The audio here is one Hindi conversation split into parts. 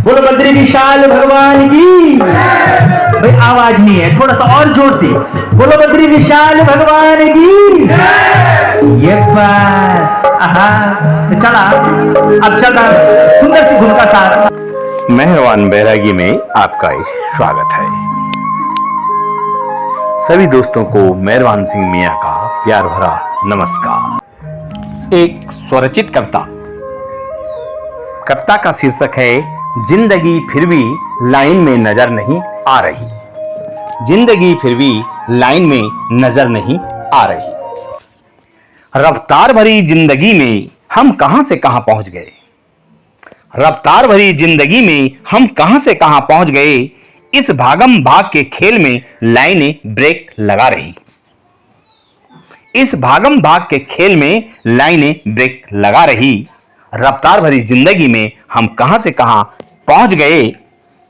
बोलो बद्री विशाल भगवान की। भाई आवाज नहीं है, थोड़ा सा और जोर से बोलो बद्री विशाल भगवान की। ये बात तो चला, अब चला सुंदर सी धुन का साथ। मेहरबान बैरागी में आपका स्वागत है। सभी दोस्तों को मेहरबान सिंह मियां का प्यार भरा नमस्कार। एक स्वरचित कविता का शीर्षक है जिंदगी फिर भी लाइन में नजर नहीं आ रही। जिंदगी फिर भी लाइन में नजर नहीं आ रही। रफ्तार भरी जिंदगी में हम कहां से कहां पहुंच गए। रफ्तार भरी जिंदगी में हम कहां से कहां पहुंच गए। इस भागम भाग के खेल में लाइनें ब्रेक लगा रही। इस भागम भाग के खेल में लाइनें ब्रेक लगा रही। रफ्तार भरी जिंदगी में हम कहां से कहां पहुंच गए।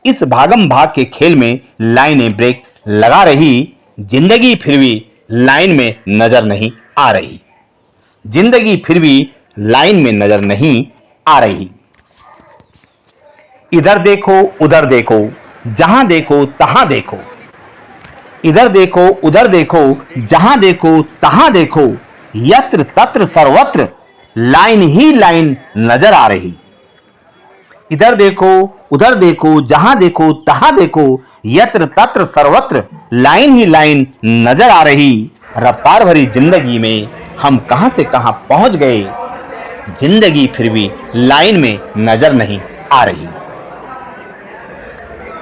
इस भागम भाग के खेल में लाइनें ब्रेक लगा रही। जिंदगी फिर भी लाइन में नजर नहीं आ रही। जिंदगी फिर भी लाइन में नजर नहीं आ रही। इधर देखो उधर देखो, जहां देखो तहां देखो। इधर देखो उधर देखो, जहां देखो तहां देखो। यत्र तत्र सर्वत्र लाइन ही लाइन नजर आ रही। इधर देखो उधर देखो, जहां देखो तहां देखो। यत्र तत्र सर्वत्र लाइन ही लाइन नजर आ रही। रफ्तार भरी जिंदगी में हम कहां से कहां पहुंच गए। जिंदगी फिर भी लाइन में नजर नहीं आ रही।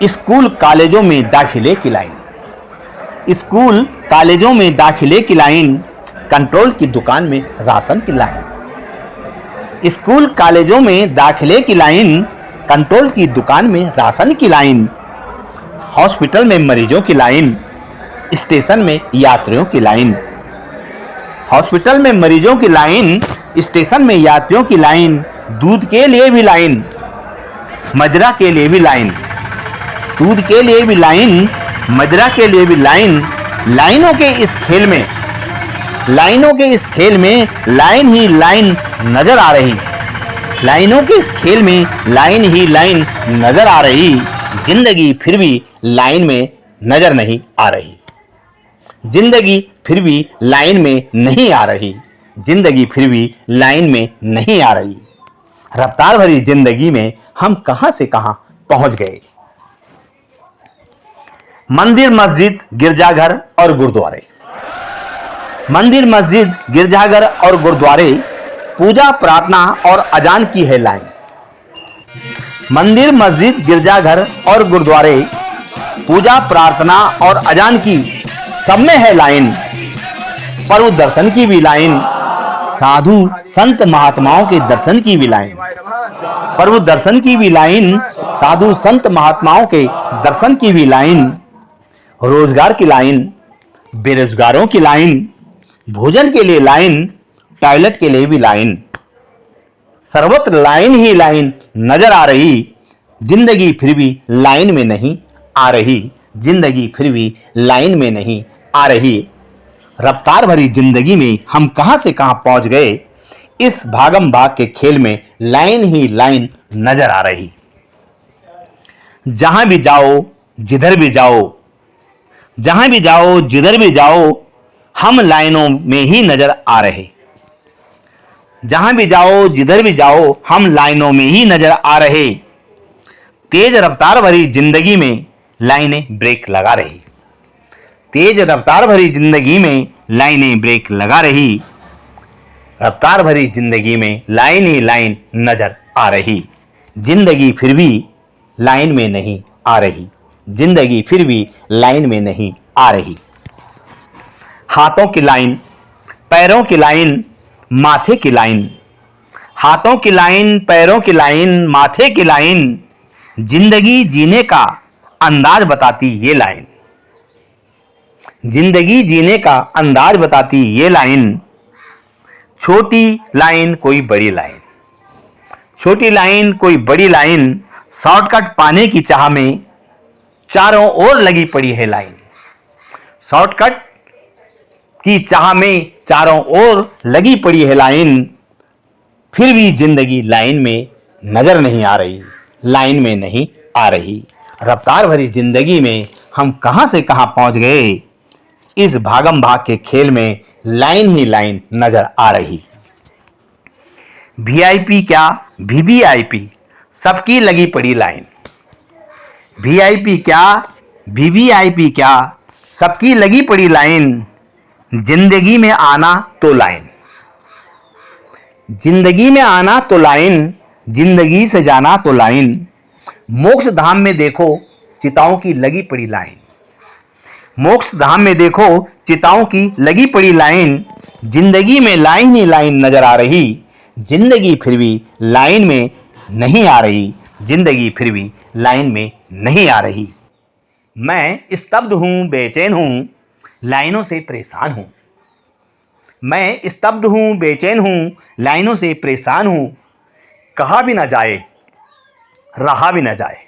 स्कूल कॉलेजों में दाखिले की लाइन। स्कूल कॉलेजों में दाखिले की लाइन। कंट्रोल की दुकान में राशन की लाइन। स्कूल कॉलेजों में दाखिले की लाइन। कंट्रोल की दुकान में राशन की लाइन। हॉस्पिटल में मरीजों की लाइन। स्टेशन में यात्रियों की लाइन। हॉस्पिटल में मरीजों की लाइन। स्टेशन में यात्रियों की लाइन। दूध के लिए भी लाइन, मदिरा के लिए भी लाइन। दूध के लिए भी लाइन, मदिरा के लिए भी लाइन। लाइनों के इस खेल में, लाइनों के इस खेल में लाइन ही लाइन नजर आ रही। लाइनों के इस खेल में लाइन ही लाइन नजर आ रही। जिंदगी फिर भी लाइन में नजर नहीं आ रही। जिंदगी फिर भी लाइन में नहीं आ रही। जिंदगी फिर भी लाइन में नहीं आ रही। रफ्तार भरी जिंदगी में हम कहां से कहां पहुंच गए। मंदिर मस्जिद गिरजाघर और गुरुद्वारे। मंदिर मस्जिद गिरजाघर और गुरुद्वारे, पूजा प्रार्थना और अजान की है लाइन। मंदिर मस्जिद गिरजाघर और गुरुद्वारे, पूजा प्रार्थना और अजान की सब में है लाइन। प्रभु दर्शन की भी लाइन। साधु संत महात्माओं के दर्शन की भी लाइन। प्रभु दर्शन की भी लाइन। साधु संत महात्माओं के दर्शन की भी लाइन। रोजगार की लाइन, बेरोजगारों की लाइन। भोजन के लिए लाइन, टॉयलेट के लिए भी लाइन। सर्वत्र लाइन ही लाइन नजर आ रही। जिंदगी फिर भी लाइन में नहीं आ रही। जिंदगी फिर भी लाइन में नहीं आ रही। रफ्तार भरी जिंदगी में हम कहां से कहां पहुंच गए। इस भागम भाग के खेल में लाइन ही लाइन नजर आ रही। जहां भी जाओ जिधर भी जाओ, जहां भी जाओ जिधर भी जाओ, हम लाइनों में ही नजर आ रहे। जहां भी जाओ जिधर भी जाओ, हम लाइनों में ही नजर आ रहे। तेज रफ्तार भरी जिंदगी में लाइनें ब्रेक लगा रही। तेज रफ्तार भरी जिंदगी में लाइनें ब्रेक लगा रही। रफ्तार भरी जिंदगी में लाइन ही लाइन नजर आ रही। जिंदगी फिर भी लाइन में नहीं आ रही। जिंदगी फिर भी लाइन में नहीं आ रही। हाथों की लाइन, पैरों की लाइन, माथे की लाइन। हाथों की लाइन, पैरों की लाइन, माथे की लाइन। जिंदगी जीने का अंदाज बताती ये लाइन। जिंदगी जीने का अंदाज बताती ये लाइन। छोटी लाइन कोई बड़ी लाइन, छोटी लाइन कोई बड़ी लाइन। शॉर्टकट पाने की चाह में चारों ओर लगी पड़ी है लाइन। शॉर्टकट की चाह में चारों ओर लगी पड़ी है लाइन। फिर भी जिंदगी लाइन में नजर नहीं आ रही। लाइन में नहीं आ रही। रफ्तार भरी जिंदगी में हम कहां से कहां पहुंच गए। इस भागम भाग के खेल में लाइन ही लाइन नजर आ रही। वीआईपी क्या वीवीआईपी, सबकी लगी पड़ी लाइन। वीआईपी क्या वीवीआईपी क्या, सबकी लगी पड़ी लाइन। जिंदगी में आना तो लाइन, जिंदगी में आना तो लाइन, जिंदगी से जाना तो लाइन। मोक्ष धाम में देखो चिताओं की लगी पड़ी लाइन। मोक्ष धाम में देखो चिताओं की लगी पड़ी लाइन। जिंदगी में लाइन ही लाइन नजर आ रही। जिंदगी फिर भी लाइन में नहीं आ रही। जिंदगी फिर भी लाइन में नहीं आ रही। मैं स्तब्ध हूं, बेचैन हूं, लाइनों से परेशान हूं। मैं स्तब्ध हूं, बेचैन हूं, लाइनों से परेशान हूं। कहा भी ना जाए, रहा भी ना जाए।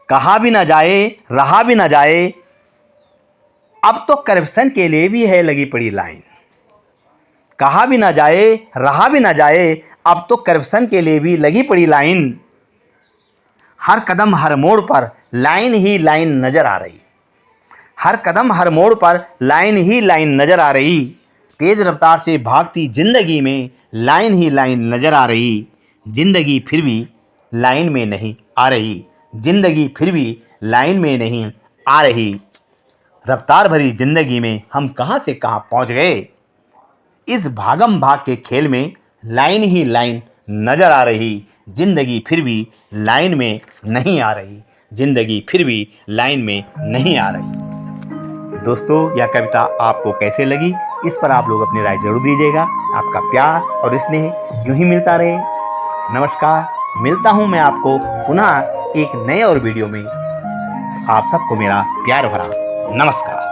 कहा भी ना जाए, रहा भी ना जाए। अब तो करप्शन के लिए भी है लगी पड़ी लाइन। कहा भी ना जाए, रहा भी ना जाए। अब तो करप्शन के लिए भी लगी पड़ी लाइन। हर कदम हर मोड़ पर लाइन ही लाइन नजर आ रही। हर कदम हर मोड़ पर लाइन ही लाइन नजर आ रही। तेज रफ्तार से भागती जिंदगी में लाइन ही लाइन नजर आ रही। जिंदगी फिर भी लाइन में नहीं आ रही। जिंदगी फिर भी लाइन में नहीं आ रही। रफ्तार भरी जिंदगी में हम कहां से कहां पहुंच गए। इस भागम भाग के खेल में लाइन ही लाइन नजर आ रही। जिंदगी फिर भी लाइन में नहीं आ रही। जिंदगी फिर भी लाइन में नहीं आ रही। दोस्तों, यह कविता आपको कैसे लगी, इस पर आप लोग अपनी राय जरूर दीजिएगा। आपका प्यार और स्नेह यूं ही मिलता रहे। नमस्कार, मिलता हूं मैं आपको पुनः एक नए और वीडियो में। आप सबको मेरा प्यार भरा नमस्कार।